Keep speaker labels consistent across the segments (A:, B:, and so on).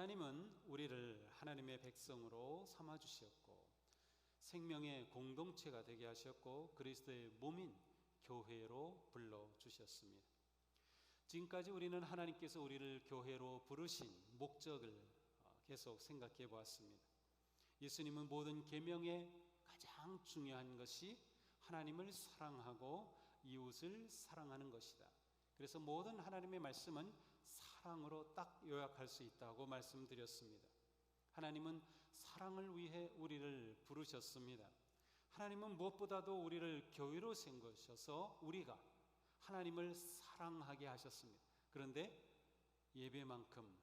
A: 하나님은 우리를 하나님의 백성으로 삼아주셨고 생명의 공동체가 되게 하셨고 그리스도의 몸인 교회로 불러주셨습니다. 지금까지 우리는 하나님께서 우리를 교회로 부르신 목적을 계속 생각해 보았습니다. 예수님은 모든 계명의 가장 중요한 것이 하나님을 사랑하고 이웃을 사랑하는 것이다. 그래서 모든 하나님의 말씀은 사랑으로 딱 요약할 수 있다고 말씀드렸습니다. 하나님은 사랑을 위해 우리를 부르셨습니다. 하나님은 무엇보다도 우리를 교회로 세우셔서 우리가 하나님을 사랑하게 하셨습니다. 그런데 예배만큼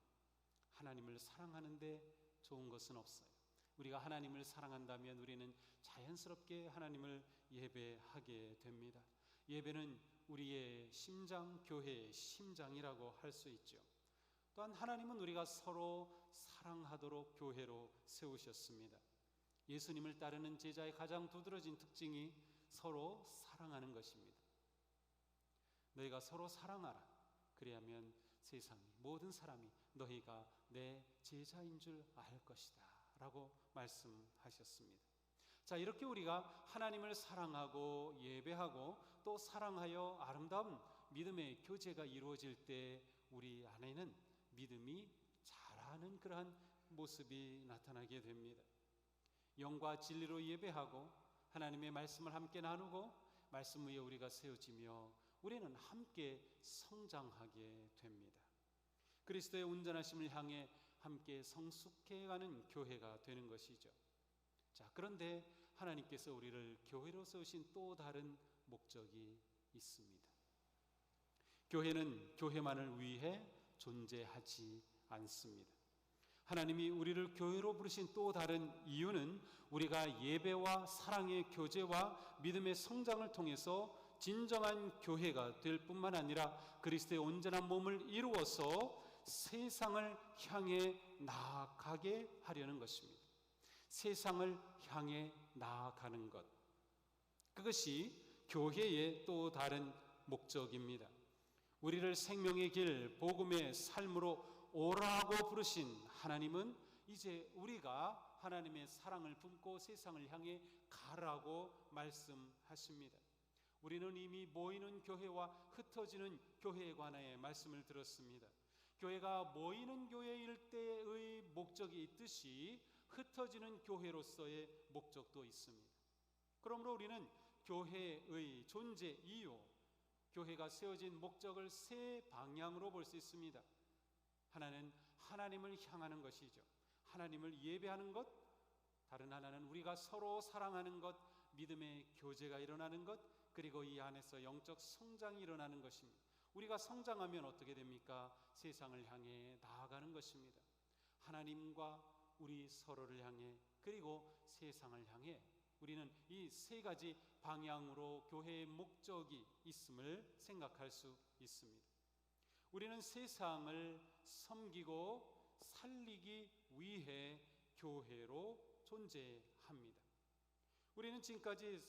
A: 하나님을 사랑하는데 좋은 것은 없어요. 우리가 하나님을 사랑한다면 우리는 자연스럽게 하나님을 예배하게 됩니다. 예배는 우리의 심장, 교회의 심장이라고 할 수 있죠. 또한 하나님은 우리가 서로 사랑하도록 교회로 세우셨습니다. 예수님을 따르는 제자의 가장 두드러진 특징이 서로 사랑하는 것입니다. 너희가 서로 사랑하라. 그래야면 세상이 모든 사람이 너희가 내 제자인 줄 알 것이다 라고 말씀하셨습니다. 자, 이렇게 우리가 하나님을 사랑하고 예배하고 또 사랑하여 아름다운 믿음의 교제가 이루어질 때 우리 안에는 믿음이 자라는 그러한 모습이 나타나게 됩니다. 영과 진리로 예배하고 하나님의 말씀을 함께 나누고 말씀 위에 우리가 세워지며 우리는 함께 성장하게 됩니다. 그리스도의 온전하심을 향해 함께 성숙해가는 교회가 되는 것이죠. 자, 그런데 하나님께서 우리를 교회로 세우신 또 다른 목적이 있습니다. 교회는 교회만을 위해 존재하지 않습니다. 하나님이 우리를 교회로 부르신 또 다른 이유는 우리가 예배와 사랑의 교제와 믿음의 성장을 통해서 진정한 교회가 될 뿐만 아니라 그리스도의 온전한 몸을 이루어서 세상을 향해 나아가게 하려는 것입니다. 세상을 향해 나아가는 것, 그것이 교회의 또 다른 목적입니다. 우리를 생명의 길, 복음의 삶으로 오라고 부르신 하나님은 이제 우리가 하나님의 사랑을 품고 세상을 향해 가라고 말씀하십니다. 우리는 이미 모이는 교회와 흩어지는 교회에 관하여 말씀을 들었습니다. 교회가 모이는 교회일 때의 목적이 있듯이 흩어지는 교회로서의 목적도 있습니다. 그러므로 우리는 교회의 존재 이유, 교회가 세워진 목적을 세 방향으로 볼 수 있습니다. 하나는 하나님을 향하는 것이죠. 하나님을 예배하는 것. 다른 하나는 우리가 서로 사랑하는 것, 믿음의 교제가 일어나는 것, 그리고 이 안에서 영적 성장이 일어나는 것입니다. 우리가 성장하면 어떻게 됩니까? 세상을 향해 나아가는 것입니다. 하나님과 우리 서로를 향해, 그리고 세상을 향해 우리는 이 세 가지 방향으로 교회의 목적이 있음을 생각할 수 있습니다. 우리는 세상을 섬기고 살리기 위해 교회로 존재합니다. 우리는 지금까지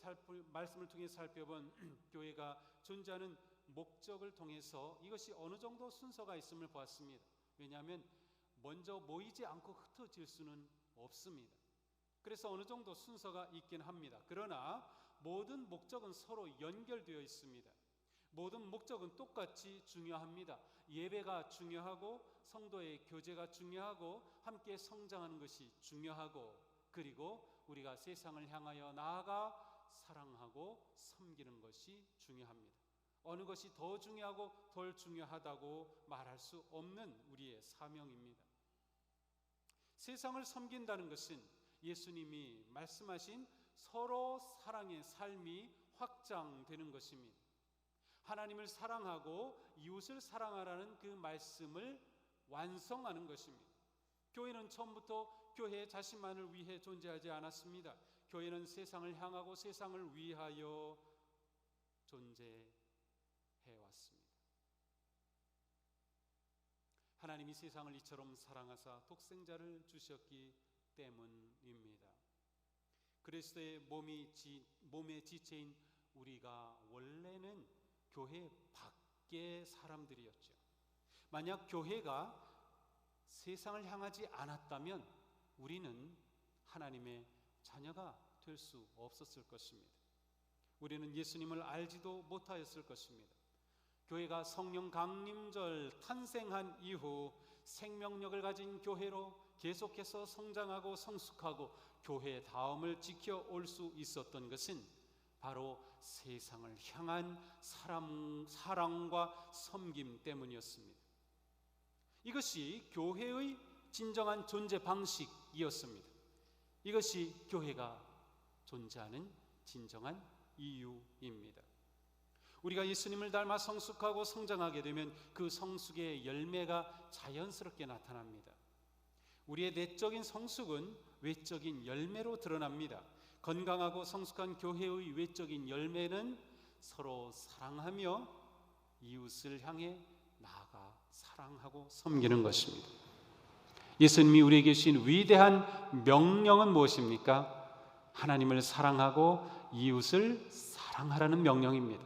A: 말씀을 통해 살펴본 교회가 존재하는 목적을 통해서 이것이 어느 정도 순서가 있음을 보았습니다. 왜냐하면 먼저 모이지 않고 흩어질 수는 없습니다. 그래서 어느 정도 순서가 있긴 합니다. 그러나 모든 목적은 서로 연결되어 있습니다. 모든 목적은 똑같이 중요합니다. 예배가 중요하고 성도의 교제가 중요하고 함께 성장하는 것이 중요하고, 그리고 우리가 세상을 향하여 나아가 사랑하고 섬기는 것이 중요합니다. 어느 것이 더 중요하고 덜 중요하다고 말할 수 없는 우리의 사명입니다. 세상을 섬긴다는 것은 예수님이 말씀하신 서로 사랑의 삶이 확장되는 것입니다. 하나님을 사랑하고 이웃을 사랑하라는 그 말씀을 완성하는 것입니다. 교회는 처음부터 교회 자신만을 위해 존재하지 않았습니다. 교회는 세상을 향하고 세상을 위하여 존재해 왔습니다. 하나님이 세상을 이처럼 사랑하사 독생자를 주셨기 때문입니다. 그리스도의 몸의 지체인 우리가 원래는 교회 밖의 사람들이었죠. 만약 교회가 세상을 향하지 않았다면 우리는 하나님의 자녀가 될 수 없었을 것입니다. 우리는 예수님을 알지도 못하였을 것입니다. 교회가 성령 강림절 탄생한 이후 생명력을 가진 교회로 계속해서 성장하고 성숙하고 교회의 다음을 지켜올 수 있었던 것은 바로 세상을 향한 사랑과 섬김 때문이었습니다. 이것이 교회의 진정한 존재 방식이었습니다. 이것이 교회가 존재하는 진정한 이유입니다. 우리가 예수님을 닮아 성숙하고 성장하게 되면 그 성숙의 열매가 자연스럽게 나타납니다. 우리의 내적인 성숙은 외적인 열매로 드러납니다. 건강하고 성숙한 교회의 외적인 열매는 서로 사랑하며 이웃을 향해 나아가 사랑하고 섬기는 것입니다. 예수님이 우리에게 주신 위대한 명령은 무엇입니까? 하나님을 사랑하고 이웃을 사랑하라는 명령입니다.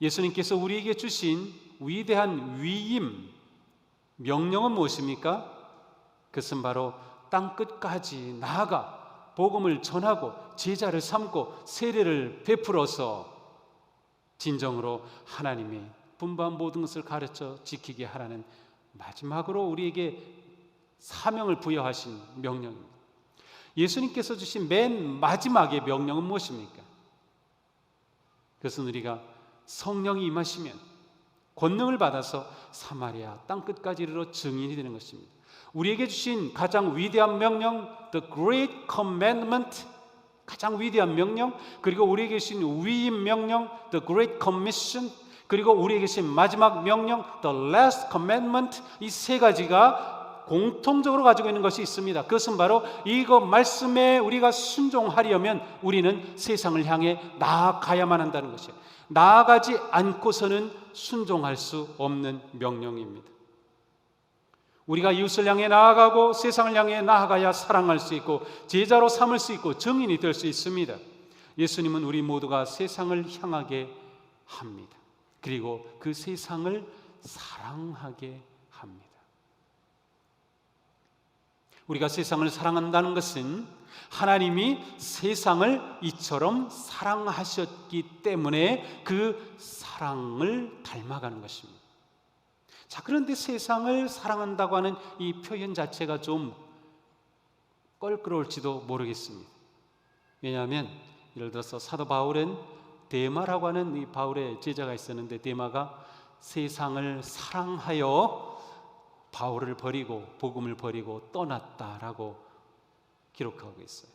A: 예수님께서 우리에게 주신 위대한 위임 명령은 무엇입니까? 그것은 바로 땅끝까지 나아가 복음을 전하고 제자를 삼고 세례를 베풀어서 진정으로 하나님이 분부한 모든 것을 가르쳐 지키게 하라는 마지막으로 우리에게 사명을 부여하신 명령입니다. 예수님께서 주신 맨 마지막의 명령은 무엇입니까? 그것은 우리가 성령이 임하시면 권능을 받아서 사마리아 땅끝까지 이르러 증인이 되는 것입니다. 우리에게 주신 가장 위대한 명령, The Great Commandment, 가장 위대한 명령, 그리고 우리에게 주신 위임 명령, The Great Commission, 그리고 우리에게 주신 마지막 명령, The Last Commandment, 이 세 가지가 공통적으로 가지고 있는 것이 있습니다. 그것은 바로 이거 말씀에 우리가 순종하려면 우리는 세상을 향해 나아가야만 한다는 것이에요. 나아가지 않고서는 순종할 수 없는 명령입니다. 우리가 이웃을 향해 나아가고 세상을 향해 나아가야 사랑할 수 있고 제자로 삼을 수 있고 증인이 될 수 있습니다. 예수님은 우리 모두가 세상을 향하게 합니다. 그리고 그 세상을 사랑하게 합니다. 우리가 세상을 사랑한다는 것은 하나님이 세상을 이처럼 사랑하셨기 때문에 그 사랑을 닮아가는 것입니다. 자, 그런데 세상을 사랑한다고 하는 이 표현 자체가 좀 껄끄러울지도 모르겠습니다. 왜냐하면 예를 들어서 사도 바울은 데마라고 하는 이 바울의 제자가 있었는데 데마가 세상을 사랑하여 바울을 버리고 복음을 버리고 떠났다라고 기록하고 있어요.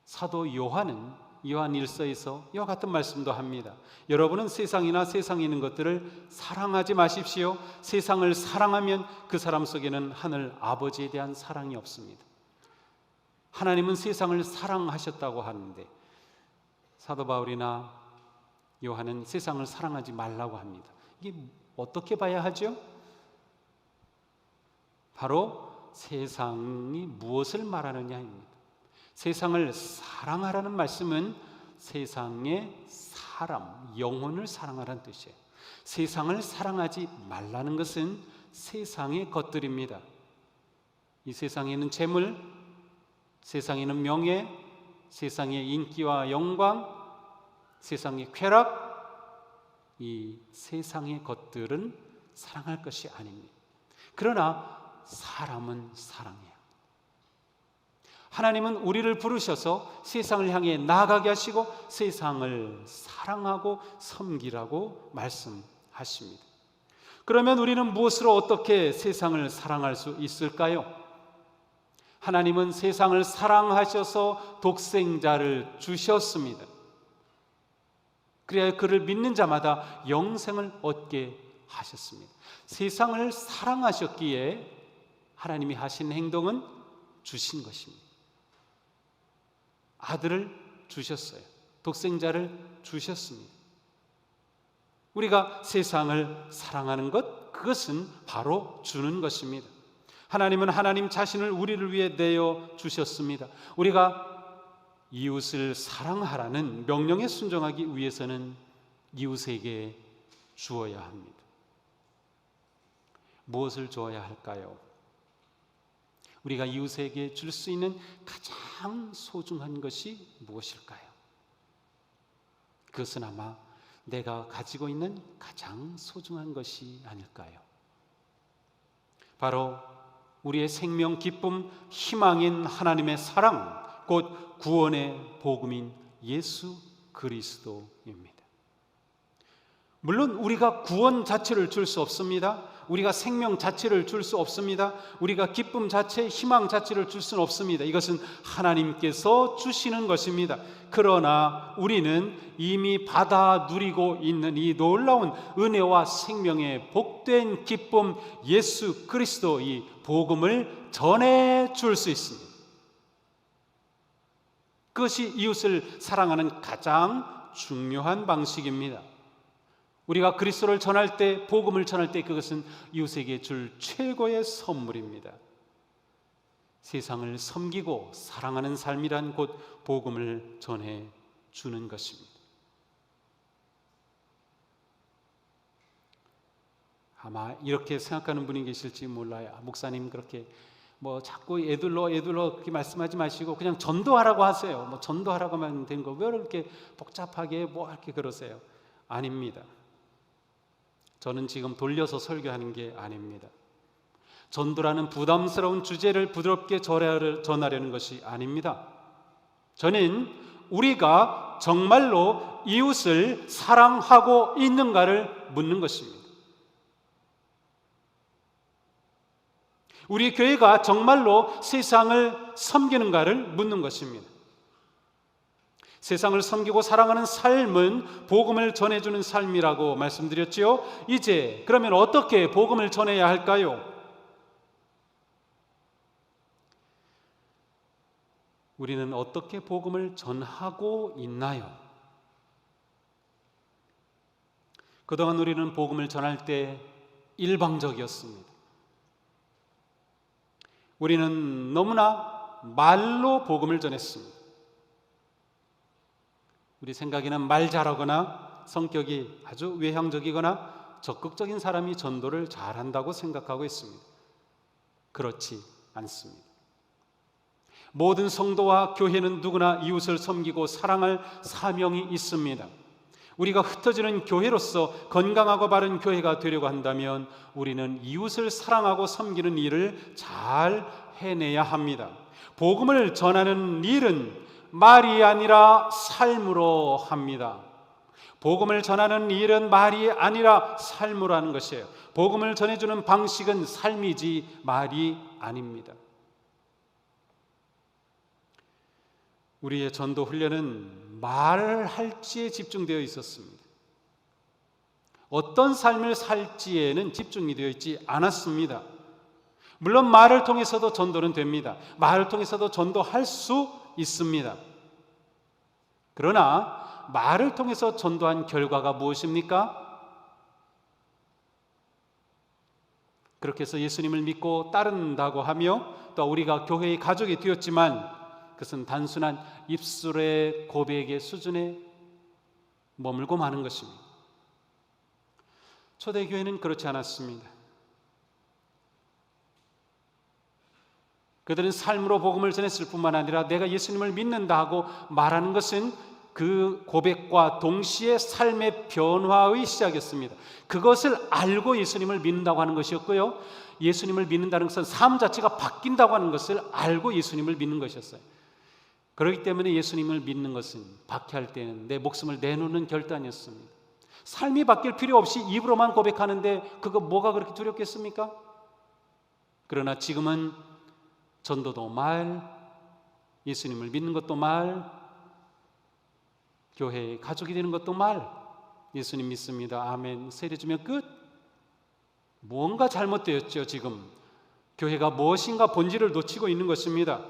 A: 사도 요한은 요한 1서에서 이와 같은 말씀도 합니다. 여러분은 세상이나 세상에 있는 것들을 사랑하지 마십시오. 세상을 사랑하면 그 사람 속에는 하늘 아버지에 대한 사랑이 없습니다. 하나님은 세상을 사랑하셨다고 하는데 사도 바울이나 요한은 세상을 사랑하지 말라고 합니다. 이게 어떻게 봐야 하죠? 바로 세상이 무엇을 말하느냐입니다. 세상을 사랑하라는 말씀은 세상의 사람, 영혼을 사랑하라는 뜻이에요. 세상을 사랑하지 말라는 것은 세상의 것들입니다. 이 세상에 있는 재물, 세상에 있는 명예, 세상의 인기와 영광, 세상의 쾌락, 이 세상의 것들은 사랑할 것이 아닙니다. 그러나 사람은 사랑해요. 하나님은 우리를 부르셔서 세상을 향해 나아가게 하시고 세상을 사랑하고 섬기라고 말씀하십니다. 그러면 우리는 무엇으로 어떻게 세상을 사랑할 수 있을까요? 하나님은 세상을 사랑하셔서 독생자를 주셨습니다. 그래야 그를 믿는 자마다 영생을 얻게 하셨습니다. 세상을 사랑하셨기에 하나님이 하신 행동은 주신 것입니다. 아들을 주셨어요. 독생자를 주셨습니다. 우리가 세상을 사랑하는 것, 그것은 바로 주는 것입니다. 하나님은 하나님 자신을 우리를 위해 내어 주셨습니다. 우리가 이웃을 사랑하라는 명령에 순종하기 위해서는 이웃에게 주어야 합니다. 무엇을 주어야 할까요? 우리가 이웃에게 줄 수 있는 가장 소중한 것이 무엇일까요? 그것은 아마 내가 가지고 있는 가장 소중한 것이 아닐까요? 바로 우리의 생명, 기쁨, 희망인 하나님의 사랑, 곧 구원의 복음인 예수 그리스도입니다. 물론 우리가 구원 자체를 줄 수 없습니다. 우리가 생명 자체를 줄 수 없습니다. 우리가 기쁨 자체, 희망 자체를 줄 수는 없습니다. 이것은 하나님께서 주시는 것입니다. 그러나 우리는 이미 받아 누리고 있는 이 놀라운 은혜와 생명의 복된 기쁨 예수 그리스도 이 복음을 전해 줄 수 있습니다. 그것이 이웃을 사랑하는 가장 중요한 방식입니다. 우리가 그리스도를 전할 때, 복음을 전할 때 그것은 이웃에게 줄 최고의 선물입니다. 세상을 섬기고 사랑하는 삶이란 곧 복음을 전해 주는 것입니다. 아마 이렇게 생각하는 분이 계실지 몰라요. 목사님 그렇게 자꾸 애들로 그렇게 말씀하지 마시고 그냥 전도하라고 하세요. 전도하라고 하면 되는 거 왜 이렇게 복잡하게 이렇게 그러세요? 아닙니다. 저는 지금 돌려서 설교하는 게 아닙니다. 전도라는 부담스러운 주제를 부드럽게 전하려는 것이 아닙니다. 저는 우리가 정말로 이웃을 사랑하고 있는가를 묻는 것입니다. 우리 교회가 정말로 세상을 섬기는가를 묻는 것입니다. 세상을 섬기고 사랑하는 삶은 복음을 전해주는 삶이라고 말씀드렸지요. 이제 그러면 어떻게 복음을 전해야 할까요? 우리는 어떻게 복음을 전하고 있나요? 그동안 우리는 복음을 전할 때 일방적이었습니다. 우리는 너무나 말로 복음을 전했습니다. 우리 생각에는 말 잘하거나 성격이 아주 외향적이거나 적극적인 사람이 전도를 잘한다고 생각하고 있습니다. 그렇지 않습니다. 모든 성도와 교회는 누구나 이웃을 섬기고 사랑할 사명이 있습니다. 우리가 흩어지는 교회로서 건강하고 바른 교회가 되려고 한다면 우리는 이웃을 사랑하고 섬기는 일을 잘 해내야 합니다. 복음을 전하는 일은 말이 아니라 삶으로 합니다. 복음을 전하는 일은 말이 아니라 삶으로 하는 것이에요. 복음을 전해주는 방식은 삶이지 말이 아닙니다. 우리의 전도 훈련은 말할지에 집중되어 있었습니다. 어떤 삶을 살지에는 집중이 되어 있지 않았습니다. 물론 말을 통해서도 전도는 됩니다. 말을 통해서도 전도할 수 있습니다. 그러나 말을 통해서 전도한 결과가 무엇입니까? 그렇게 해서 예수님을 믿고 따른다고 하며 또 우리가 교회의 가족이 되었지만 그것은 단순한 입술의 고백의 수준에 머물고 마는 것입니다. 초대교회는 그렇지 않았습니다. 그들은 삶으로 복음을 전했을 뿐만 아니라 내가 예수님을 믿는다 하고 말하는 것은 그 고백과 동시에 삶의 변화의 시작이었습니다. 그것을 알고 예수님을 믿는다고 하는 것이었고요. 예수님을 믿는다는 것은 삶 자체가 바뀐다고 하는 것을 알고 예수님을 믿는 것이었어요. 그렇기 때문에 예수님을 믿는 것은 박해할 때는 내 목숨을 내놓는 결단이었습니다. 삶이 바뀔 필요 없이 입으로만 고백하는데 그거 뭐가 그렇게 두렵겠습니까? 그러나 지금은 전도도 말, 예수님을 믿는 것도 말, 교회의 가족이 되는 것도 말, 예수님 믿습니다. 아멘. 세례주면 끝. 무언가 잘못되었죠. 지금 교회가 무엇인가 본질을 놓치고 있는 것입니다.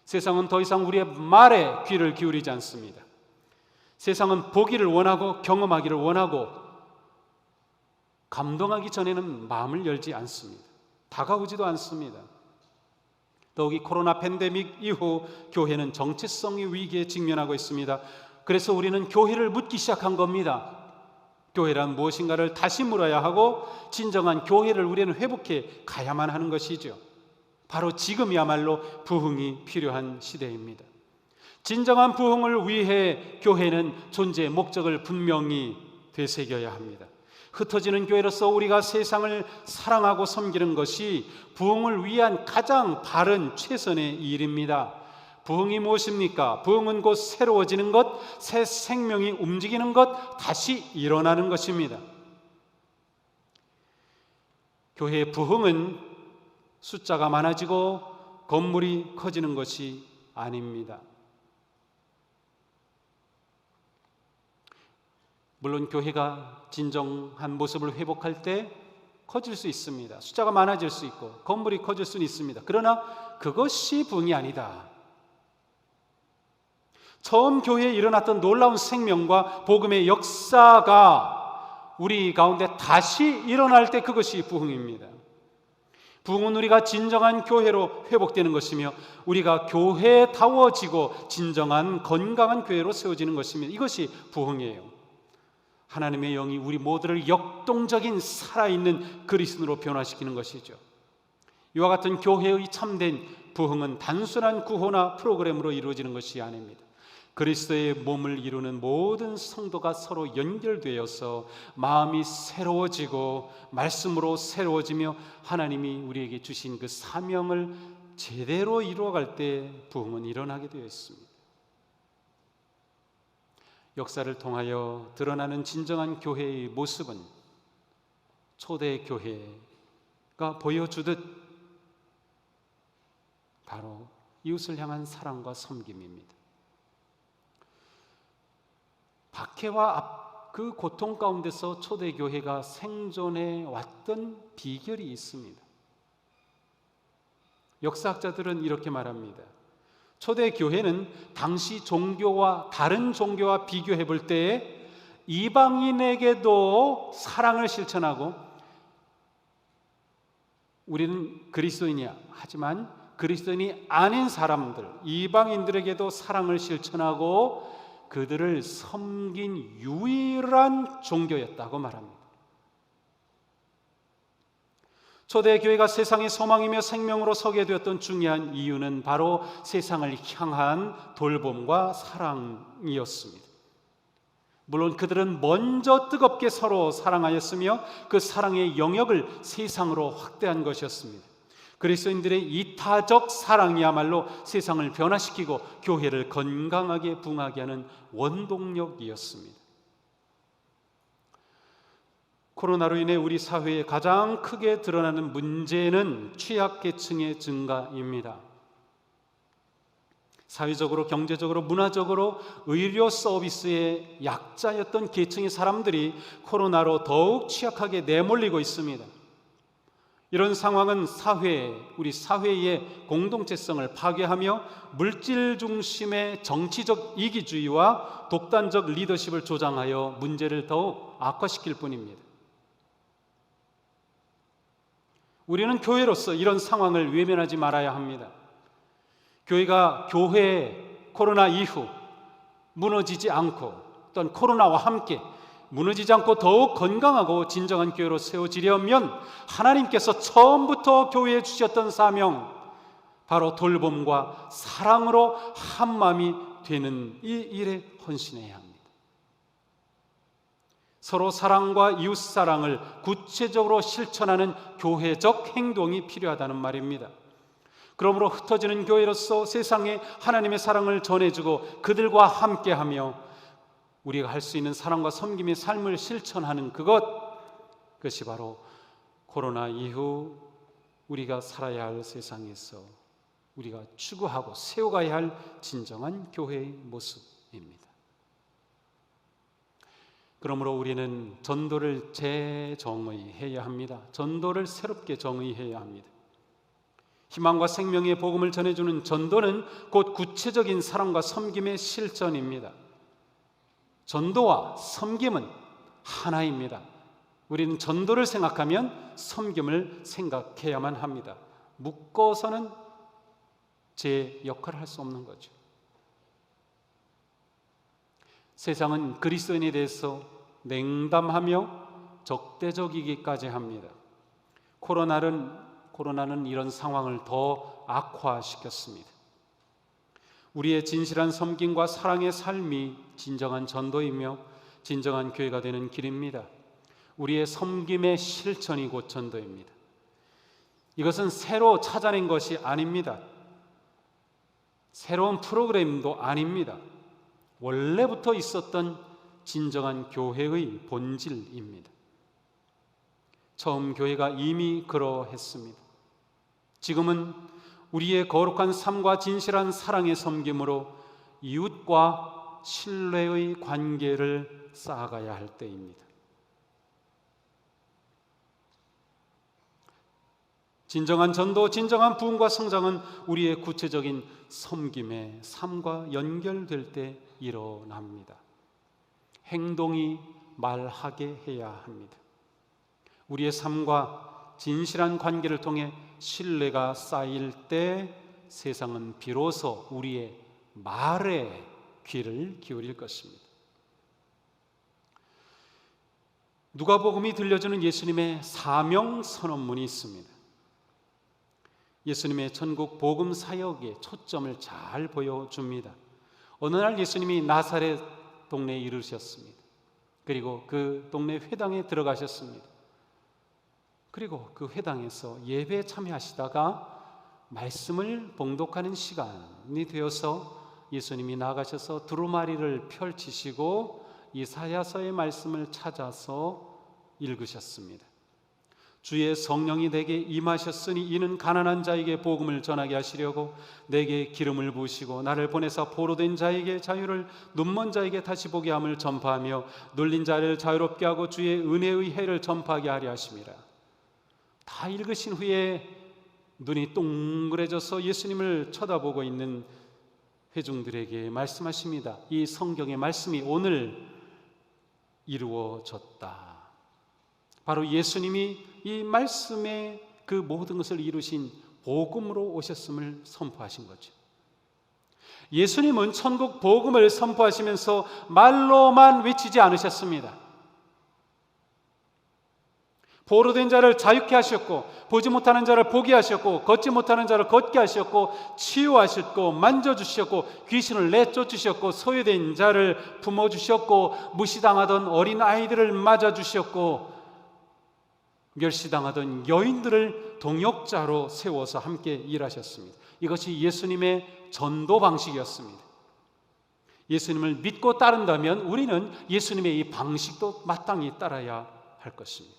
A: 세상은 더 이상 우리의 말에 귀를 기울이지 않습니다. 세상은 보기를 원하고 경험하기를 원하고 감동하기 전에는 마음을 열지 않습니다. 다가오지도 않습니다. 더욱이 코로나 팬데믹 이후 교회는 정체성의 위기에 직면하고 있습니다. 그래서 우리는 교회를 묻기 시작한 겁니다. 교회란 무엇인가를 다시 물어야 하고 진정한 교회를 우리는 회복해 가야만 하는 것이죠. 바로 지금이야말로 부흥이 필요한 시대입니다. 진정한 부흥을 위해 교회는 존재의 목적을 분명히 되새겨야 합니다. 흩어지는 교회로서 우리가 세상을 사랑하고 섬기는 것이 부흥을 위한 가장 바른 최선의 일입니다. 부흥이 무엇입니까? 부흥은 곧 새로워지는 것, 새 생명이 움직이는 것, 다시 일어나는 것입니다. 교회의 부흥은 숫자가 많아지고 건물이 커지는 것이 아닙니다. 물론 교회가 진정한 모습을 회복할 때 커질 수 있습니다. 숫자가 많아질 수 있고 건물이 커질 수는 있습니다. 그러나 그것이 부흥이 아니다. 처음 교회에 일어났던 놀라운 생명과 복음의 역사가 우리 가운데 다시 일어날 때 그것이 부흥입니다. 부흥은 우리가 진정한 교회로 회복되는 것이며 우리가 교회다워지고 진정한 건강한 교회로 세워지는 것입니다. 이것이 부흥이에요. 하나님의 영이 우리 모두를 역동적인 살아있는 그리스도로 변화시키는 것이죠. 이와 같은 교회의 참된 부흥은 단순한 구호나 프로그램으로 이루어지는 것이 아닙니다. 그리스도의 몸을 이루는 모든 성도가 서로 연결되어서 마음이 새로워지고 말씀으로 새로워지며 하나님이 우리에게 주신 그 사명을 제대로 이루어갈 때 부흥은 일어나게 되어 있습니다. 역사를 통하여 드러나는 진정한 교회의 모습은 초대 교회가 보여주듯 바로 이웃을 향한 사랑과 섬김입니다. 박해와 그 고통 가운데서 초대 교회가 생존해 왔던 비결이 있습니다. 역사학자들은 이렇게 말합니다. 초대 교회는 당시 종교와 다른 종교와 비교해 볼 때에 이방인에게도 사랑을 실천하고 우리는 그리스도인이야. 하지만 그리스도인이 아닌 사람들, 이방인들에게도 사랑을 실천하고 그들을 섬긴 유일한 종교였다고 말합니다. 초대교회가 세상의 소망이며 생명으로 서게 되었던 중요한 이유는 바로 세상을 향한 돌봄과 사랑이었습니다. 물론 그들은 먼저 뜨겁게 서로 사랑하였으며 그 사랑의 영역을 세상으로 확대한 것이었습니다. 그리스도인들의 이타적 사랑이야말로 세상을 변화시키고 교회를 건강하게 부흥하게 하는 원동력이었습니다. 코로나로 인해 우리 사회에 가장 크게 드러나는 문제는 취약계층의 증가입니다. 사회적으로, 경제적으로, 문화적으로 의료 서비스의 약자였던 계층의 사람들이 코로나로 더욱 취약하게 내몰리고 있습니다. 이런 상황은 우리 사회의 공동체성을 파괴하며 물질 중심의 정치적 이기주의와 독단적 리더십을 조장하여 문제를 더욱 악화시킬 뿐입니다. 우리는 교회로서 이런 상황을 외면하지 말아야 합니다. 교회가 코로나 이후 무너지지 않고 또는 코로나와 함께 무너지지 않고 더욱 건강하고 진정한 교회로 세워지려면 하나님께서 처음부터 교회에 주셨던 사명, 바로 돌봄과 사랑으로 한마음이 되는 이 일에 헌신해야 합니다. 서로 사랑과 이웃 사랑을 구체적으로 실천하는 교회적 행동이 필요하다는 말입니다. 그러므로 흩어지는 교회로서 세상에 하나님의 사랑을 전해주고 그들과 함께하며 우리가 할 수 있는 사랑과 섬김의 삶을 실천하는 그것이 바로 코로나 이후 우리가 살아야 할 세상에서 우리가 추구하고 세워가야 할 진정한 교회의 모습입니다. 그러므로 우리는 전도를 재정의해야 합니다. 전도를 새롭게 정의해야 합니다. 희망과 생명의 복음을 전해주는 전도는 곧 구체적인 사랑과 섬김의 실천입니다. 전도와 섬김은 하나입니다. 우리는 전도를 생각하면 섬김을 생각해야만 합니다. 묶어서는 제 역할을 할 수 없는 거죠. 세상은 그리스도인에 대해서 냉담하며 적대적이기까지 합니다. 코로나는 이런 상황을 더 악화시켰습니다. 우리의 진실한 섬김과 사랑의 삶이 진정한 전도이며 진정한 교회가 되는 길입니다. 우리의 섬김의 실천이 곧 전도입니다. 이것은 새로 찾아낸 것이 아닙니다. 새로운 프로그램도 아닙니다. 원래부터 있었던 진정한 교회의 본질입니다. 처음 교회가 이미 그러했습니다. 지금은 우리의 거룩한 삶과 진실한 사랑의 섬김으로 이웃과 신뢰의 관계를 쌓아가야 할 때입니다. 진정한 전도, 진정한 부흥과 성장은 우리의 구체적인 섬김의 삶과 연결될 때 일어납니다. 행동이 말하게 해야 합니다. 우리의 삶과 진실한 관계를 통해 신뢰가 쌓일 때 세상은 비로소 우리의 말에 귀를 기울일 것입니다. 누가복음이 들려주는 예수님의 사명 선언문이 있습니다. 예수님의 천국 복음 사역에 초점을 잘 보여줍니다. 어느 날 예수님이 나사렛 동네에 이르셨습니다. 그리고 그 동네 회당에 들어가셨습니다. 그리고 그 회당에서 예배에 참여하시다가 말씀을 봉독하는 시간이 되어서 예수님이 나가셔서 두루마리를 펼치시고 이사야서의 말씀을 찾아서 읽으셨습니다. 주의 성령이 내게 임하셨으니 이는 가난한 자에게 복음을 전하게 하시려고 내게 기름을 부으시고 나를 보내사 포로된 자에게 자유를, 눈먼 자에게 다시 보게 함을 전파하며 눌린 자를 자유롭게 하고 주의 은혜의 해를 전파하게 하려 하심이라. 다 읽으신 후에 눈이 동그래져서 예수님을 쳐다보고 있는 회중들에게 말씀하십니다. 이 성경의 말씀이 오늘 이루어졌다. 바로 예수님이 이 말씀의 그 모든 것을 이루신 복음으로 오셨음을 선포하신 거죠. 예수님은 천국 복음을 선포하시면서 말로만 외치지 않으셨습니다. 포로된 자를 자유케 하셨고, 보지 못하는 자를 보게 하셨고, 걷지 못하는 자를 걷게 하셨고, 치유하셨고, 만져주셨고, 귀신을 내쫓으셨고, 소외된 자를 품어주셨고, 무시당하던 어린 아이들을 맞아주셨고, 멸시당하던 여인들을 동역자로 세워서 함께 일하셨습니다. 이것이 예수님의 전도 방식이었습니다. 예수님을 믿고 따른다면 우리는 예수님의 이 방식도 마땅히 따라야 할 것입니다.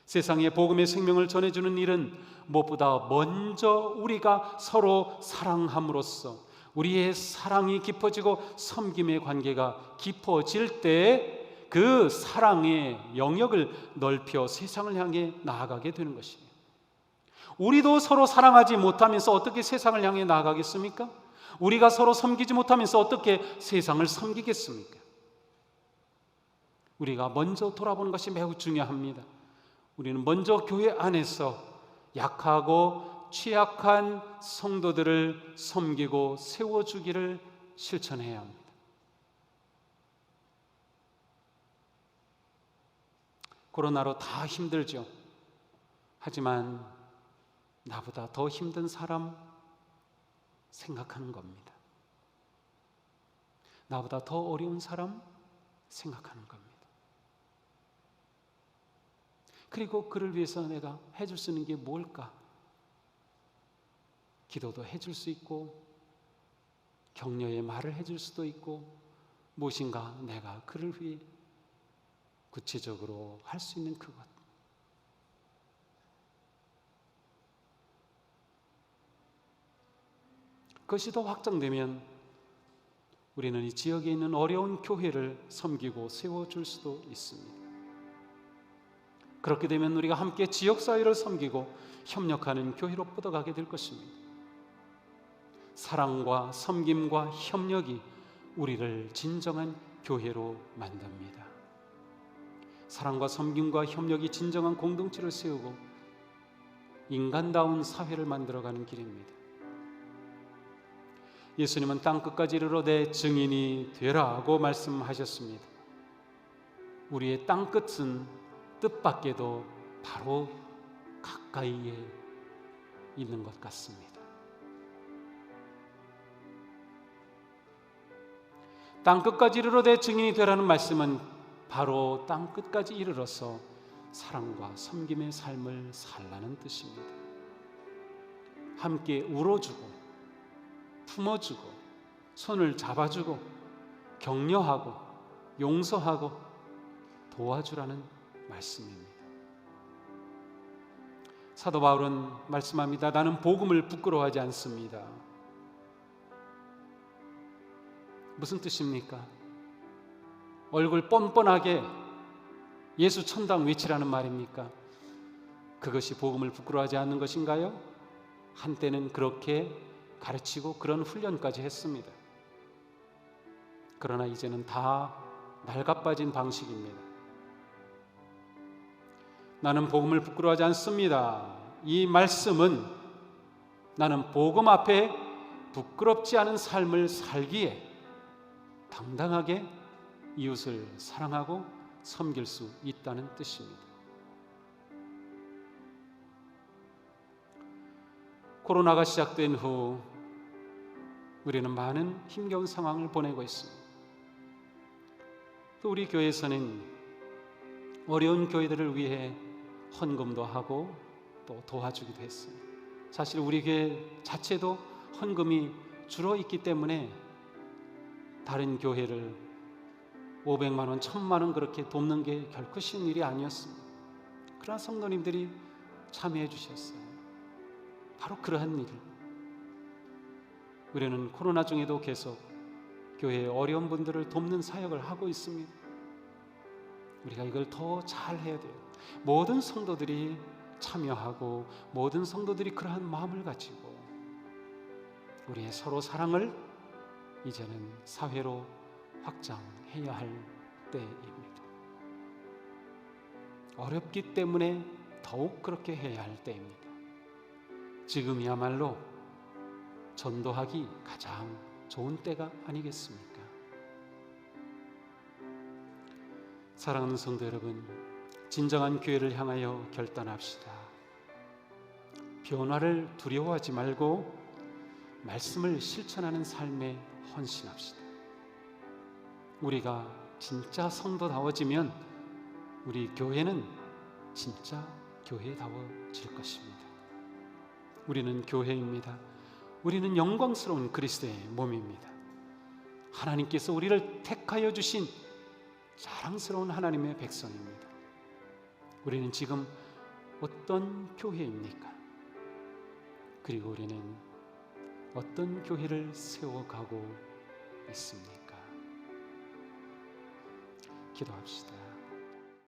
A: 세상에 복음의 생명을 전해주는 일은 무엇보다 먼저 우리가 서로 사랑함으로써 우리의 사랑이 깊어지고 섬김의 관계가 깊어질 때 그 사랑의 영역을 넓혀 세상을 향해 나아가게 되는 것입니다. 우리도 서로 사랑하지 못하면서 어떻게 세상을 향해 나아가겠습니까? 우리가 서로 섬기지 못하면서 어떻게 세상을 섬기겠습니까? 우리가 먼저 돌아보는 것이 매우 중요합니다. 우리는 먼저 교회 안에서 약하고 취약한 성도들을 섬기고 세워주기를 실천해야 합니다. 코로나로 다 힘들죠. 하지만 나보다 더 힘든 사람 생각하는 겁니다. 나보다 더 어려운 사람 생각하는 겁니다. 그리고 그를 위해서 내가 해줄 수 있는 게 뭘까? 기도도 해줄 수 있고 격려의 말을 해줄 수도 있고 무엇인가 내가 그를 위해 구체적으로 할 수 있는 그것. 그것이 더 확장되면 우리는 이 지역에 있는 어려운 교회를 섬기고 세워줄 수도 있습니다. 그렇게 되면 우리가 함께 지역사회를 섬기고 협력하는 교회로 뻗어가게 될 것입니다. 사랑과 섬김과 협력이 우리를 진정한 교회로 만듭니다. 사랑과 섬김과 협력이 진정한 공동체를 세우고 인간다운 사회를 만들어가는 길입니다. 예수님은 땅끝까지 이르러 내 증인이 되라고 말씀하셨습니다. 우리의 땅끝은 뜻밖에도 바로 가까이에 있는 것 같습니다. 땅끝까지 이르러 내 증인이 되라는 말씀은 바로 땅끝까지 이르러서 사랑과 섬김의 삶을 살라는 뜻입니다. 함께 울어주고 품어주고 손을 잡아주고 격려하고 용서하고 도와주라는 말씀입니다. 사도 바울은 말씀합니다. 나는 복음을 부끄러워하지 않습니다. 무슨 뜻입니까? 얼굴 뻔뻔하게 예수 천당 외치라는 말입니까? 그것이 복음을 부끄러워하지 않는 것인가요? 한때는 그렇게 가르치고 그런 훈련까지 했습니다. 그러나 이제는 다 낡아빠진 방식입니다. 나는 복음을 부끄러워하지 않습니다. 이 말씀은 나는 복음 앞에 부끄럽지 않은 삶을 살기에 당당하게 이웃을 사랑하고 섬길 수 있다는 뜻입니다. 코로나가 시작된 후 우리는 많은 힘겨운 상황을 보내고 있습니다. 또 우리 교회에서는 어려운 교회들을 위해 헌금도 하고 또 도와주기도 했어요. 사실 우리 교회 자체도 헌금이 줄어 있기 때문에 다른 교회를 500만 원, 1000만 원 그렇게 돕는 게 결코 쉬운 일이 아니었습니다. 그러나 성도님들이 참여해 주셨어요. 바로 그러한 일을 우리는 코로나 중에도 계속 교회의 어려운 분들을 돕는 사역을 하고 있습니다. 우리가 이걸 더 잘해야 돼요. 모든 성도들이 참여하고 모든 성도들이 그러한 마음을 가지고 우리의 서로 사랑을 이제는 사회로 확장해야 할 때입니다. 어렵기 때문에 더욱 그렇게 해야 할 때입니다. 지금이야말로 전도하기 가장 좋은 때가 아니겠습니까? 사랑하는 성도 여러분, 진정한 교회를 향하여 결단합시다. 변화를 두려워하지 말고 말씀을 실천하는 삶에 헌신합시다. 우리가 진짜 성도다워지면 우리 교회는 진짜 교회다워질 것입니다. 우리는 교회입니다. 우리는 영광스러운 그리스도의 몸입니다. 하나님께서 우리를 택하여 주신 자랑스러운 하나님의 백성입니다. 우리는 지금 어떤 교회입니까? 그리고 우리는 어떤 교회를 세워가고 있습니까? 기도합시다.